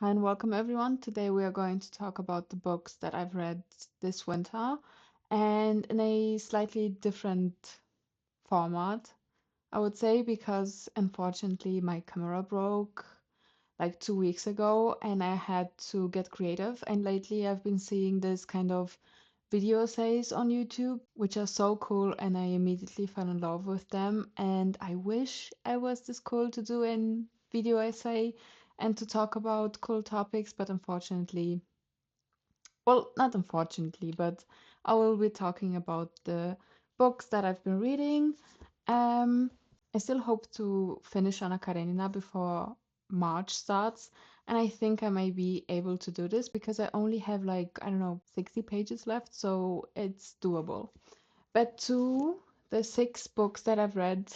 Hi and welcome everyone. Today we are going to talk about the books that I've read this winter and in a slightly different format, I would say, because unfortunately my camera broke like 2 weeks ago and I had to get creative. And lately I've been seeing this kind of video essays on YouTube, which are so cool, and I immediately fell in love with them. And I wish I was this cool to do a video essay and to talk about cool topics, but unfortunately, well, not unfortunately, but I will be talking about the books that I've been reading. Um, I still hope to finish Anna Karenina before March starts, and I think I may be able to do this because I only have like, I don't know, 60 pages left, so it's doable. But to the six books that I've read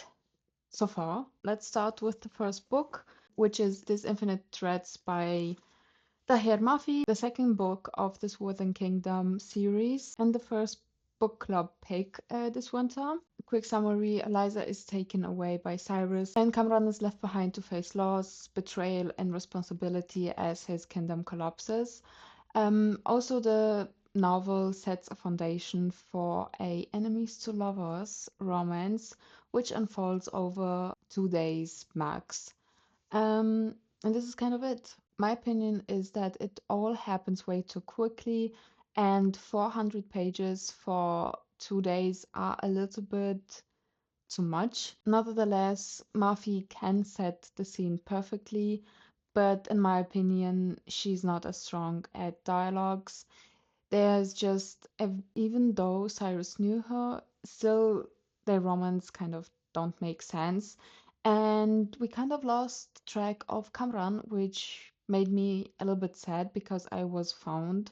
so far, let's start with the first book, which is This Infinite Threads by Tahir Mafi, the second book of this Wooden Kingdom series, and the first book club pick this winter. Quick summary: Eliza is taken away by Cyrus, and Kamran is left behind to face loss, betrayal, and responsibility as his kingdom collapses. Also, the novel sets a foundation for a enemies to lovers romance, which unfolds over 2 days max. And this is kind of it. My opinion is that it all happens way too quickly, and 400 pages for 2 days are a little bit too much. Nevertheless, Mafi can set the scene perfectly, but in my opinion, she's not as strong at dialogues. There's just, even though Cyrus knew her, still their romance kind of don't make sense. And we kind of lost track of Kamran, which made me a little bit sad because I was fond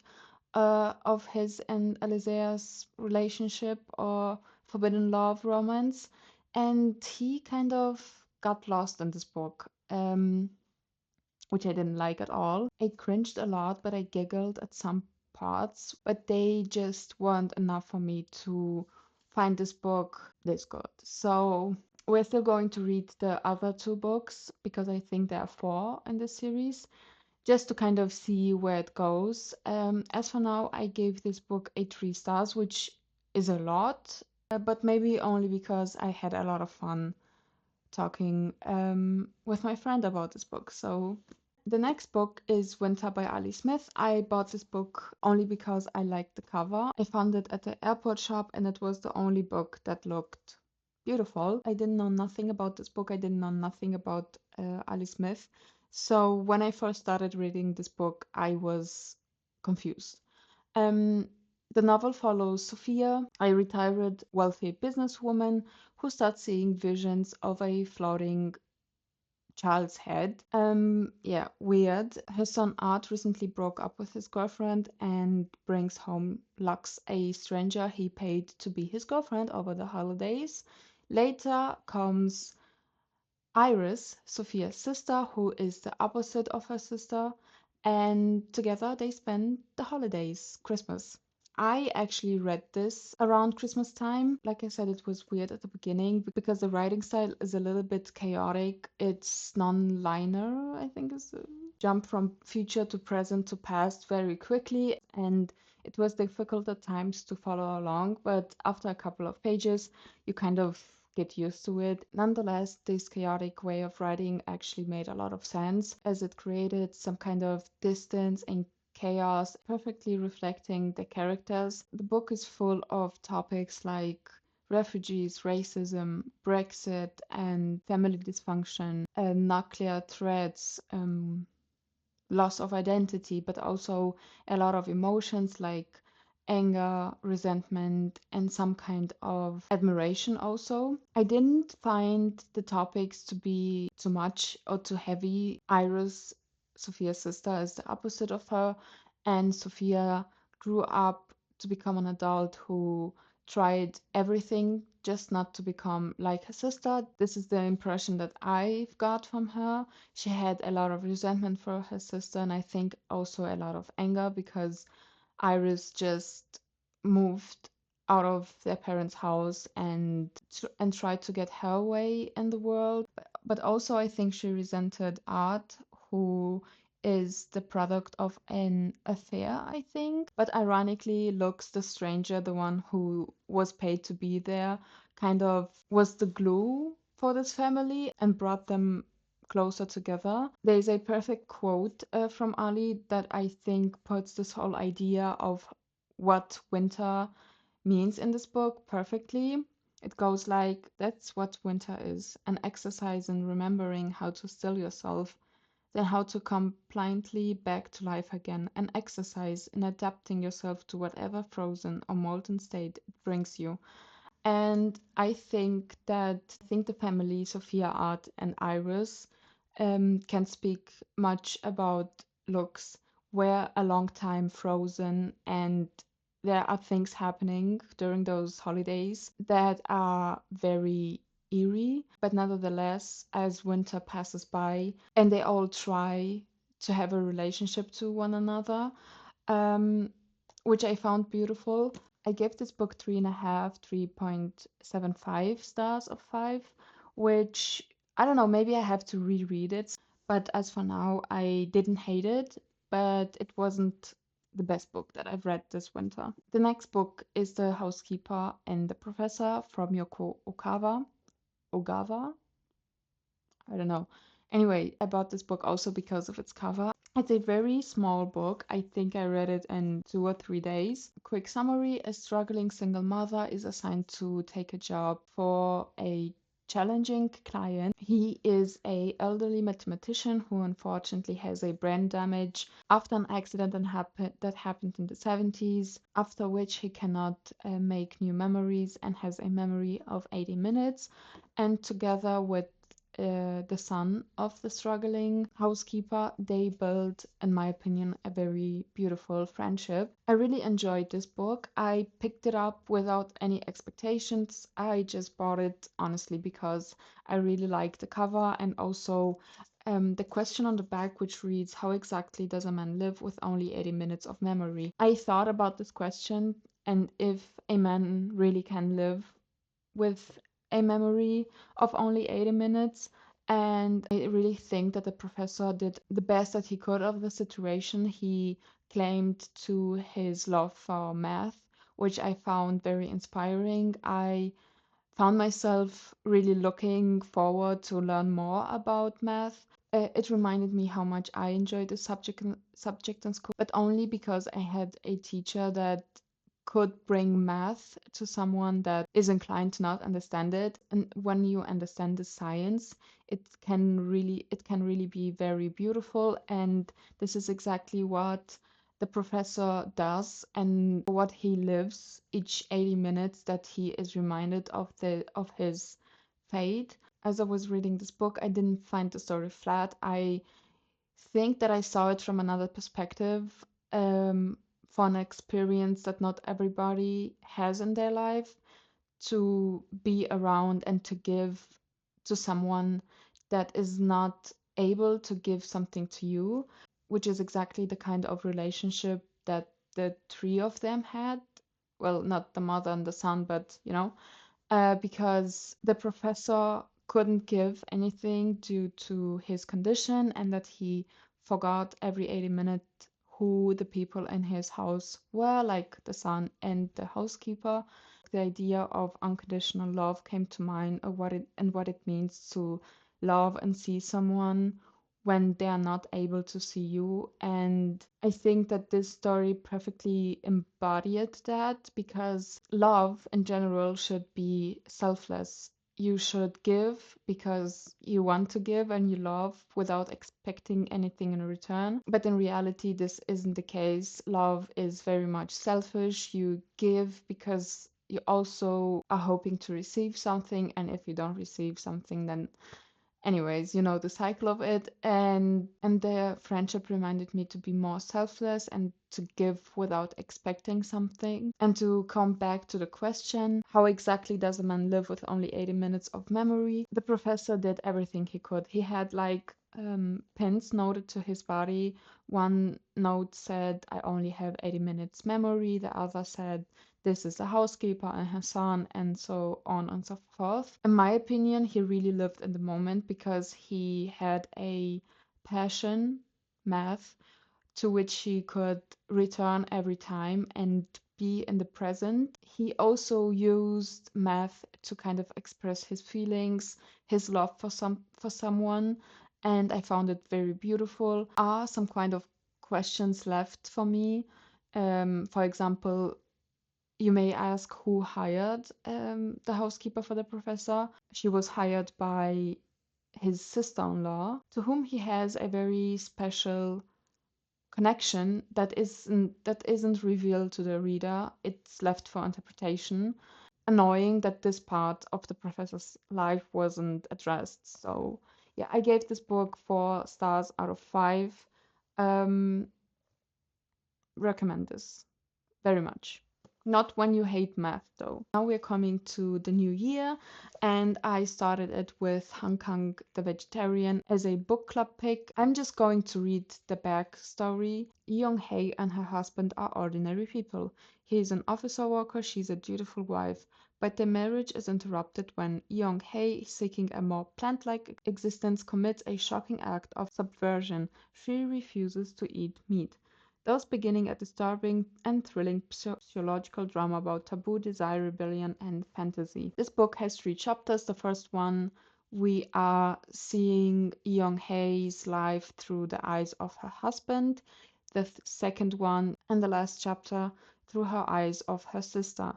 of his and Alizea's relationship or forbidden love romance. And he kind of got lost in this book. Which I didn't like at all. I cringed a lot, but I giggled at some parts, but they just weren't enough for me to find this book this good. So we're still going to read the other two books because I think there are four in this series, just to kind of see where it goes. As for now, I gave this book a 3 stars, which is a lot, but maybe only because I had a lot of fun talking with my friend about this book. So the next book is Winter by Ali Smith. I bought this book only because I liked the cover. I found it at the airport shop and it was the only book that looked beautiful. I didn't know nothing about this book. I didn't know nothing about Ali Smith. So when I first started reading this book, I was confused. Um, the novel follows Sophia, a retired wealthy businesswoman who starts seeing visions of a floating child's head. Yeah, weird. Her son Art recently broke up with his girlfriend and brings home Lux, a stranger he paid to be his girlfriend over the holidays. Later comes Iris, Sophia's sister, who is the opposite of her sister, and together they spend the holidays, Christmas. I actually read this around Christmas time. Like I said, it was weird at the beginning because the writing style is a little bit chaotic. It's non-linear, I think is a jump from future to present to past very quickly, and it was difficult at times to follow along, but after a couple of pages, you kind of get used to it. Nonetheless, this chaotic way of writing actually made a lot of sense as it created some kind of distance and chaos, perfectly reflecting the characters. The book is full of topics like refugees, racism, Brexit, and family dysfunction, nuclear threats, loss of identity, but also a lot of emotions like anger, resentment, and some kind of admiration also. I didn't find the topics to be too much or too heavy. Iris, Sophia's sister, is the opposite of her, and Sophia grew up to become an adult who tried everything just not to become like her sister. This is the impression that I've got from her. She had a lot of resentment for her sister, and I think also a lot of anger because Iris just moved out of their parents' house and tried to get her way in the world. But also, I think she resented Art, who is the product of an affair, I think. But ironically, Lux, the stranger, the one who was paid to be there, kind of was the glue for this family and brought them closer together. There's a perfect quote from Ali that I think puts this whole idea of what winter means in this book perfectly. It goes like, that's what winter is, an exercise in remembering how to still yourself, then how to come pliantly back to life again, an exercise in adapting yourself to whatever frozen or molten state it brings you. And I think the family, Sophia, Art, and Iris, can speak much about looks. We're a long time frozen, and there are things happening during those holidays that are very eerie. But nevertheless, as winter passes by, and they all try to have a relationship to one another, um, which I found beautiful. I gave this book 3.5, 3.75 stars of 5, which I don't know, maybe I have to reread it. But as for now, I didn't hate it, but it wasn't the best book that I've read this winter. The next book is The Housekeeper and the Professor from Yoko Okawa. Ogawa? I don't know. Anyway, I bought this book also because of its cover. It's a very small book. I think I read it in 2 or 3 days. Quick summary: a struggling single mother is assigned to take a job for a challenging client. He is a elderly mathematician who unfortunately has a brain damage after an accident that happened in the 70s, after which he cannot make new memories and has a memory of 80 minutes. And together with the son of the struggling housekeeper, they built, in my opinion, a very beautiful friendship. I really enjoyed this book. I picked it up without any expectations. I just bought it honestly because I really liked the cover and also the question on the back, which reads, how exactly does a man live with only 80 minutes of memory? I thought about this question and if a man really can live with a memory of only 80 minutes. And I really think that the professor did the best that he could of the situation. He claimed to his love for math, which I found very inspiring. I found myself really looking forward to learn more about math. It reminded me how much I enjoyed the subject in school, but only because I had a teacher that could bring math to someone that is inclined to not understand it. And when you understand the science, it can really be very beautiful. And this is exactly what the professor does and what he lives each 80 minutes that he is reminded of his fate. As I was reading this book, I didn't find the story flat. I think that I saw it from another perspective, um, for an experience that not everybody has in their life, to be around and to give to someone that is not able to give something to you, which is exactly the kind of relationship that the three of them had. Well, not the mother and the son, but because the professor couldn't give anything due to his condition and that he forgot every 80 minutes who the people in his house were, like the son and the housekeeper. The idea of unconditional love came to mind, of what it means to love and see someone when they are not able to see you. And I think that this story perfectly embodied that because love in general should be selfless. You should give because you want to give and you love without expecting anything in return. But in reality, this isn't the case. Love is very much selfish. You give because you also are hoping to receive something. And if you don't receive something, then anyways, the cycle of it. And their friendship reminded me to be more selfless and to give without expecting something. And to come back to the question, how exactly does a man live with only 80 minutes of memory? The professor did everything he could. He had like pins noted to his body. One note said, I only have 80 minutes memory. The other said, this is the housekeeper and her son, and so on and so forth. In my opinion, he really lived in the moment because he had a passion math to which he could return every time and be in the present. He also used math to kind of express his feelings, his love for someone, and I found it very beautiful. Are some kind of questions left for me. For example, you may ask who hired the housekeeper for the professor. She was hired by his sister-in-law, to whom he has a very special connection that isn't revealed to the reader. It's left for interpretation. Annoying that this part of the professor's life wasn't addressed. So yeah, I gave this book 4 stars out of 5. Um, recommend this very much. Not when you hate math, though. Now we're coming to the new year, and I started it with Hong Kong the Vegetarian as a book club pick. I'm just going to read the backstory. Young Hae and her husband are ordinary people. He is an officer worker, she's a dutiful wife. But their marriage is interrupted when Young Hae, seeking a more plant like existence, commits a shocking act of subversion. She refuses to eat meat, thus beginning a disturbing and thrilling psychological drama about taboo, desire, rebellion, and fantasy. This book has 3 chapters. The first one, we are seeing Young Hae's life through the eyes of her husband. The second one, and the last chapter, through her eyes of her sister.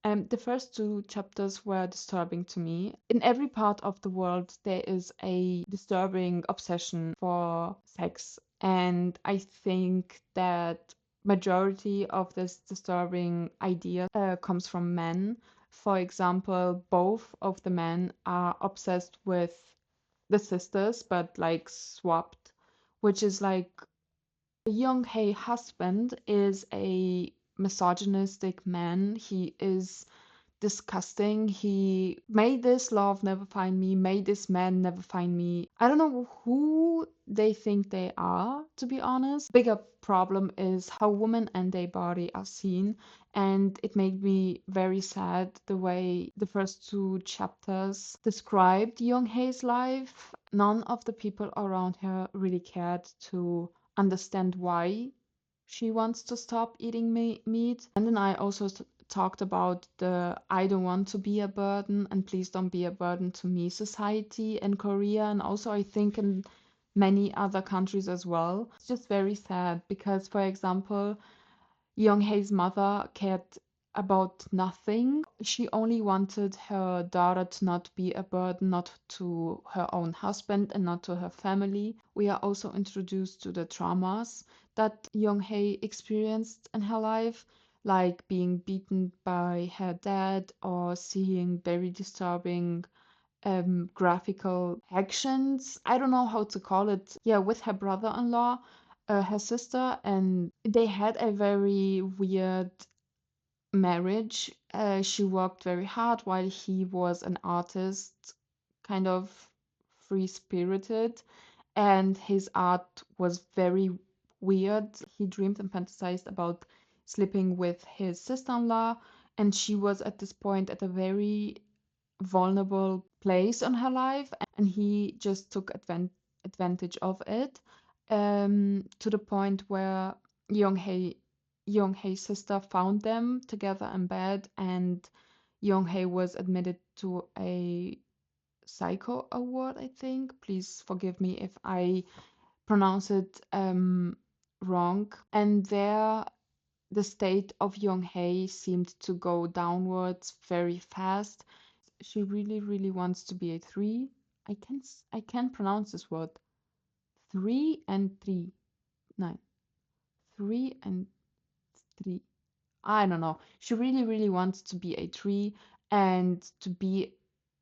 The first 2 chapters were disturbing to me. In every part of the world, there is a disturbing obsession for sex, and I think that majority of this disturbing idea comes from men. For example, both of the men are obsessed with the sisters, but like swapped, which is like Young Hae husband is a misogynistic man. He is disgusting. He made this love never find me, made this man never find me. I don't know who they think they are, to be honest. Bigger problem is how women and their body are seen, and it made me very sad the way the first 2 chapters described Young Hae's life. None of the people around her really cared to understand why she wants to stop eating meat. And then I also talked about the I don't want to be a burden and please don't be a burden to me society in Korea, and also I think in many other countries as well. It's just very sad because, for example, Young Hae's mother cared about nothing. She only wanted her daughter to not be a burden, not to her own husband and not to her family. We are also introduced to the traumas that Young Hae experienced in her life, like being beaten by her dad or seeing very disturbing graphical actions. I don't know how to call it. Yeah, with her brother-in-law, her sister, and they had a very weird marriage. She worked very hard while he was an artist, kind of free-spirited, and his art was very weird. He dreamed and fantasized about sleeping with his sister-in-law, and she was at this point at a very vulnerable place in her life, and he just took advantage of it, to the point where Young Hae Young Hae's sister found them together in bed, and Young Hae was admitted to a psycho award, I think. Please forgive me if I pronounce it wrong. And there the state of Young Hae seemed to go downwards very fast. She really, really wants to be a three. I can pronounce this word. 3 and 3. 9. 3 and 3. I don't know. She really, really wants to be a tree and to be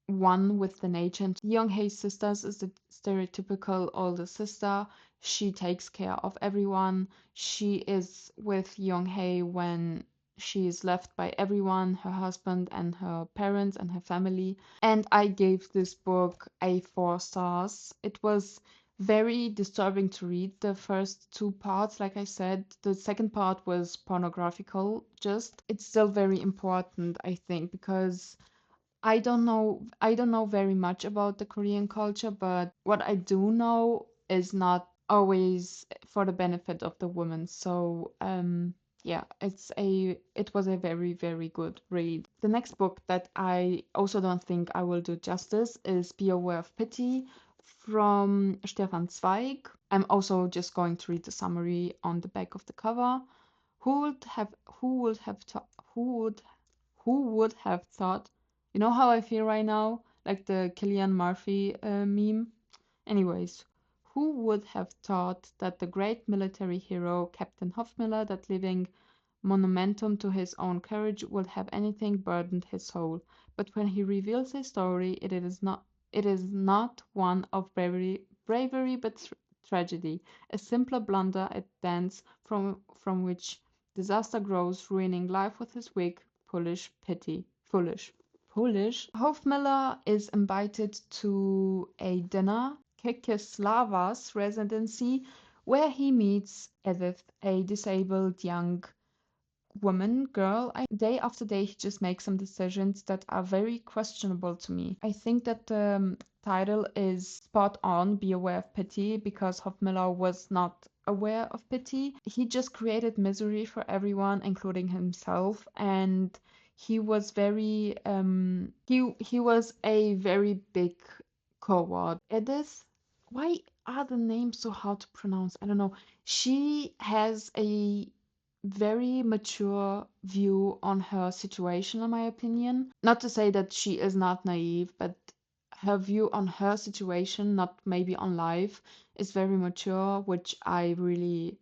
one with the nature. And Young Hae's sisters is the stereotypical older sister. She takes care of everyone. She is with Young Hae when she is left by everyone, her husband and her parents and her family. And I gave this book a 4 stars. It was very disturbing to read the first 2 parts. Like I said, the second part was pornographical. Just it's still very important, I think, because I don't know very much about the Korean culture, but what I do know is not always for the benefit of the woman. So yeah, it was a very, very good read. The next book that I also don't think I will do justice is Be Aware of Pity from Stefan Zweig. I'm also just going to read the summary on the back of the cover. Who would have thought who would who would have thought? You know how I feel right now? Like the Killian Murphy meme? Anyways, who would have thought that the great military hero Captain Hoffmiller, that living monumentum to his own courage, would have anything burdened his soul? But when he reveals his story, it is not one of bravery but tragedy, a simpler blunder at dance from which disaster grows, ruining life with his weak, foolish. Hofmiller is invited to a dinner, Kekeslava's residency, where he meets Edith, a disabled young girl. Day after day, he just makes some decisions that are very questionable to me. I think that the title is spot on, Be Aware of Pity, because Hofmiller was not aware of pity. He just created misery for everyone, including himself, and he was he was a very big coward. Edith, why are the names so hard to pronounce? I don't know. She has a very mature view on her situation, in my opinion. Not to say that she is not naive, but her view on her situation, not maybe on life, is very mature, which I really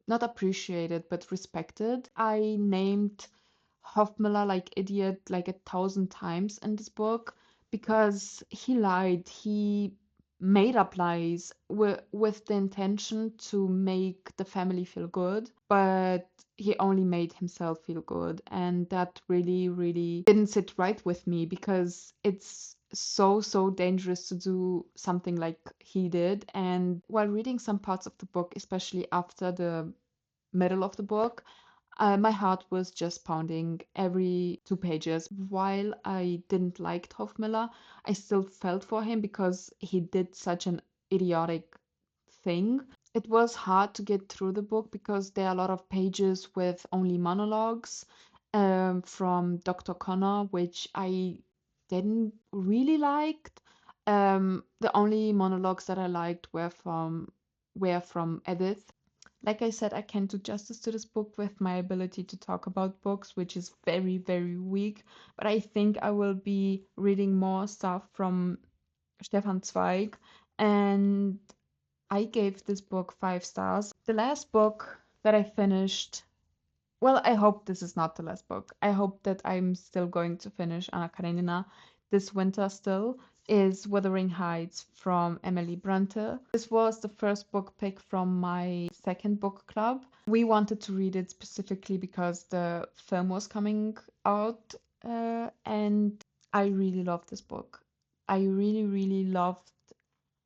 not appreciated, but respected. I named Hoffmiller like idiot like 1,000 times in this book because he lied. He made up lies with the intention to make the family feel good, but he only made himself feel good. And that really, really didn't sit right with me because it's so, so dangerous to do something like he did. And while reading some parts of the book, especially after the middle of the book, my heart was just pounding every 2 pages. While I didn't like Hofmiller, I still felt for him because he did such an idiotic thing. It was hard to get through the book because there are a lot of pages with only monologues from Dr. Connor, which I didn't really liked. The only monologues that I liked were from Edith. Like I said, I can't do justice to this book with my ability to talk about books, which is very, very weak. But I think I will be reading more stuff from Stefan Zweig. And I gave this book 5 stars. The last book that I finished, well, I hope this is not the last book. I hope that I'm still going to finish Anna Karenina this winter still, is Wuthering Heights from Emily Bronte. This was the first book pick from my second book club. We wanted to read it specifically because the film was coming out, and I really loved this book. I really, really loved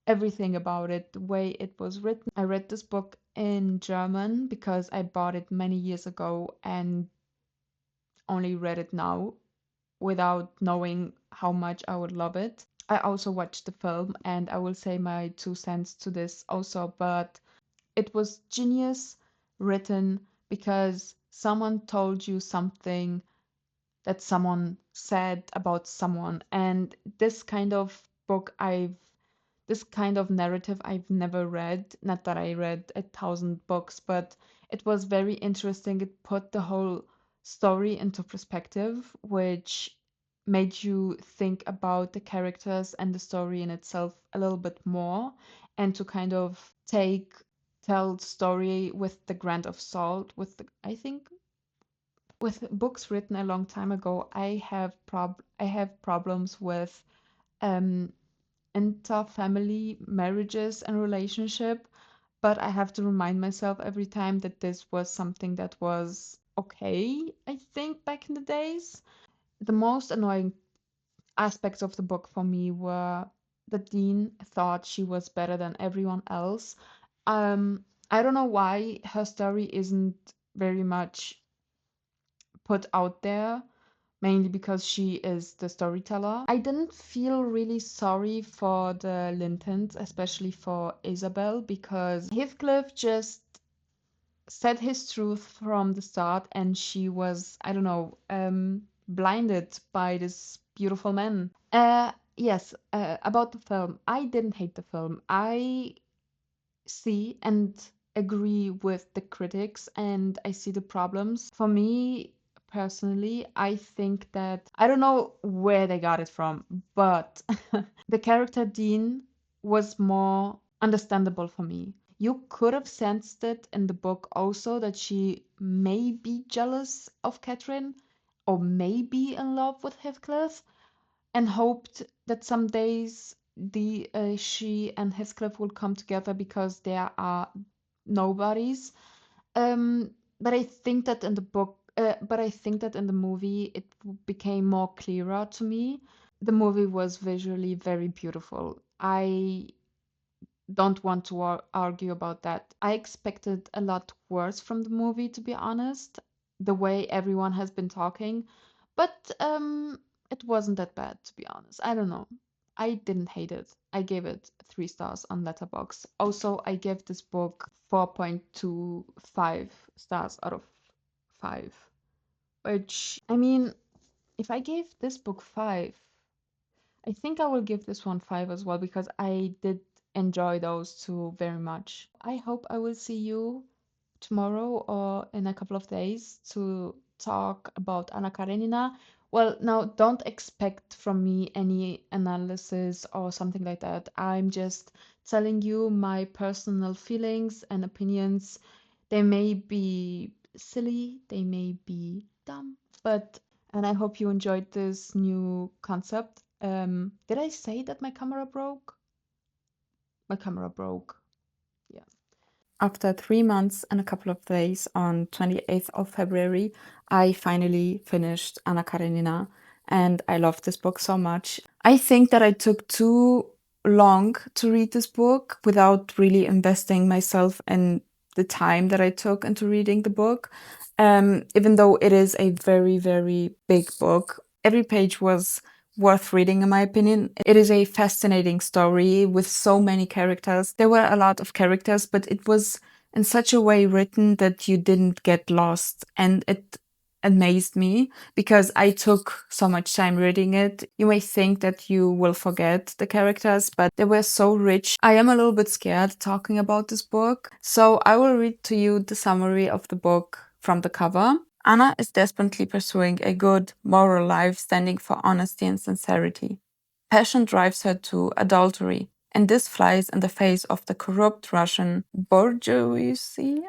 everything about it, the way it was written. I read this book in German because I bought it many years ago and only read it now without knowing how much I would love it. I also watched the film and I will say my 2 cents to this also, but it was genius written because someone told you something that someone said about someone. And this kind of narrative I've never read. Not that I read 1,000 books, but it was very interesting. It put the whole story into perspective, which made you think about the characters and the story in itself a little bit more, and to kind of tell the story with the grain of salt. I think with books written a long time ago, I have problems with um inter-family marriages and relationship, but I have to remind myself every time that this was something that was okay, I think, back in the days. The most annoying aspects of the book for me were that Dean thought she was better than everyone else. I don't know why her story isn't very much put out there, mainly because she is the storyteller. I didn't feel really sorry for the Lintons, especially for Isabel, because Heathcliff just said his truth from the start, and she was, I don't know, blinded by this beautiful man. Yes, about the film. I didn't hate the film. I see and agree with the critics, and I see the problems. For me personally, I think that I don't know where they got it from, but the character Dean was more understandable for me. You could have sensed it in the book also that she may be jealous of Catherine or may be in love with Heathcliff, and hoped that some days the she and Heathcliff will come together because there are nobodies. Um, but I think that in the book, but I think that in the movie it became more clearer to me. The movie was visually very beautiful. I don't want to argue about that. I expected a lot worse from the movie, to be honest, the way everyone has been talking. But it wasn't that bad, to be honest. I don't know. I didn't hate it. I gave it 3 stars on Letterboxd. Also, I gave this book 4.25 stars out of 5, which, I mean, if I gave this book 5, I think I will give this one 5 as well because I did enjoy those two very much. I hope I will see you tomorrow or in a couple of days to talk about Anna Karenina. Well, now don't expect from me any analysis or something like that. I'm just telling you my personal feelings and opinions. They may be silly, they may be dumb, but and I hope you enjoyed this new concept. Did I say that my camera broke? My camera broke. Yeah. After 3 months and a couple of days, on 28th of February, I finally finished Anna Karenina, and I loved this book so much. I think that I took too long to read this book without really investing myself in the time that I took into reading the book. Even though it is a very, very big book, every page was worth reading, in my opinion. It is a fascinating story with so many characters. There were a lot of characters, but it was in such a way written that you didn't get lost. And it amazed me because I took so much time reading it. You may think that you will forget the characters, but they were so rich. I am a little bit scared talking about this book, so I will read to you the summary of the book from the cover. Anna is desperately pursuing a good, moral life standing for honesty and sincerity. Passion drives her to adultery, and this flies in the face of the corrupt Russian bourgeoisie.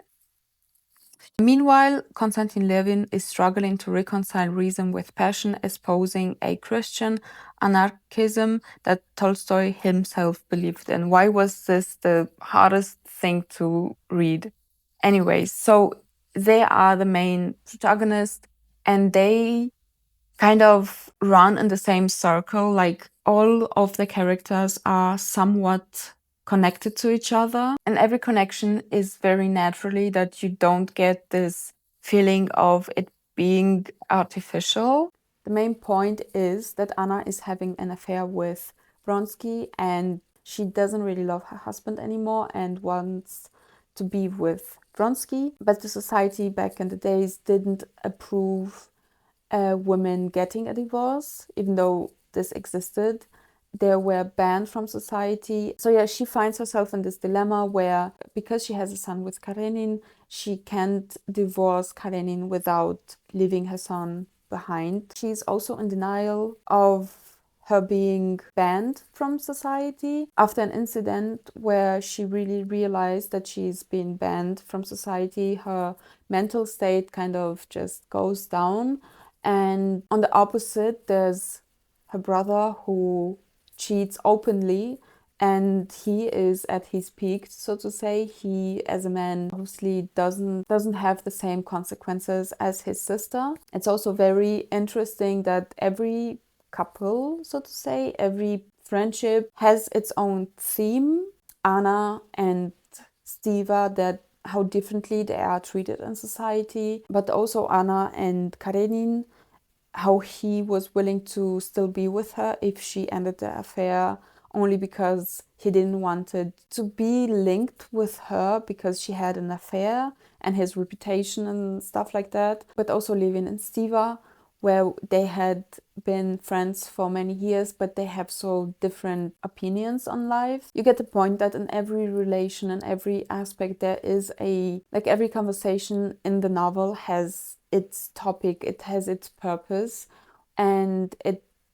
Meanwhile, Konstantin Levin is struggling to reconcile reason with passion, espousing a Christian anarchism that Tolstoy himself believed in. Why was this the hardest thing to read? Anyways, so they are the main protagonists, and they kind of run in the same circle. Like all of the characters are somewhat connected to each other, and every connection is very naturally that you don't get this feeling of it being artificial. The main point is that Anna is having an affair with Vronsky, and she doesn't really love her husband anymore and wants to be with Vronsky. But the society back in the days didn't approve women getting a divorce, even though this existed. They were banned from society. So yeah, she finds herself in this dilemma where, because she has a son with Karenin, she can't divorce Karenin without leaving her son behind. She's also in denial of her being banned from society after an incident where she really realized that she's been banned from society. Her mental state kind of just goes down. And on the opposite, there's her brother who cheats openly, and he is at his peak, so to say. He, as a man, obviously doesn't have the same consequences as his sister. It's also very interesting that every couple, so to say, every friendship has its own theme. Anna and Stiva, that how differently they are treated in society, but also Anna and Karenin, how he was willing to still be with her if she ended the affair, only because he didn't want it to be linked with her because she had an affair and his reputation and stuff like that. But also Levin and Stiva, where they had been friends for many years, but they have so different opinions on life. You get the point that in every relation and every aspect, there is like every conversation in the novel has its topic, it has its purpose, and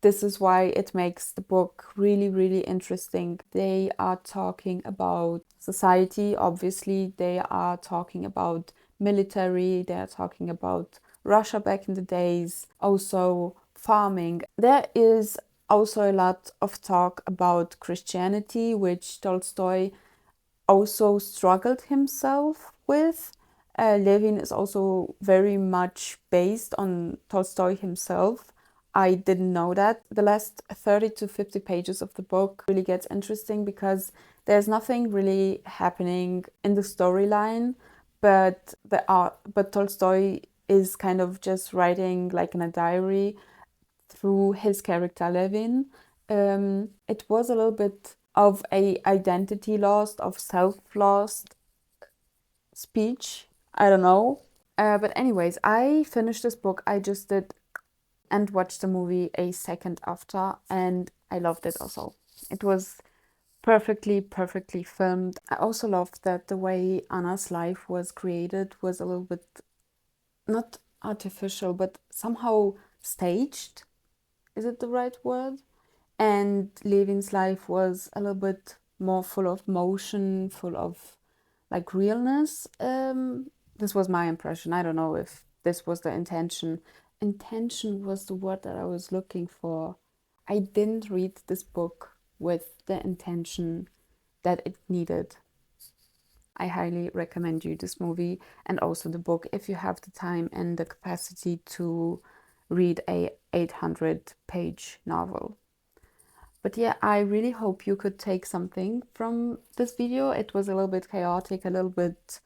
this is why it makes the book really, really interesting. They are talking about society, obviously, they are talking about military, they are talking about Russia back in the days, also farming. There is also a lot of talk about Christianity, which Tolstoy also struggled himself with. Levin is also very much based on Tolstoy himself. I didn't know that. The last 30 to 50 pages of the book really gets interesting because there's nothing really happening in the storyline, but Tolstoy is kind of just writing like in a diary through his character Levin. It was a little bit of a identity lost, of self lost speech. I don't know. But anyways, I finished this book. I just did and watched the movie a second after, and I loved it also. It was perfectly filmed. I also loved that the way Anna's life was created was a little bit not artificial, but somehow staged. Is it the right word? And Levin's life was a little bit more full of motion, full of like realness. This was my impression. I don't know if this was the intention. Intention was the word that I was looking for. I didn't read this book with the intention that it needed. I highly recommend you this movie and also the book if you have the time and the capacity to read a 800-page novel. But yeah, I really hope you could take something from this video. It was a little bit chaotic, a little bit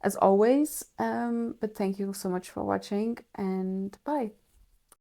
as always. But thank you so much for watching, and bye.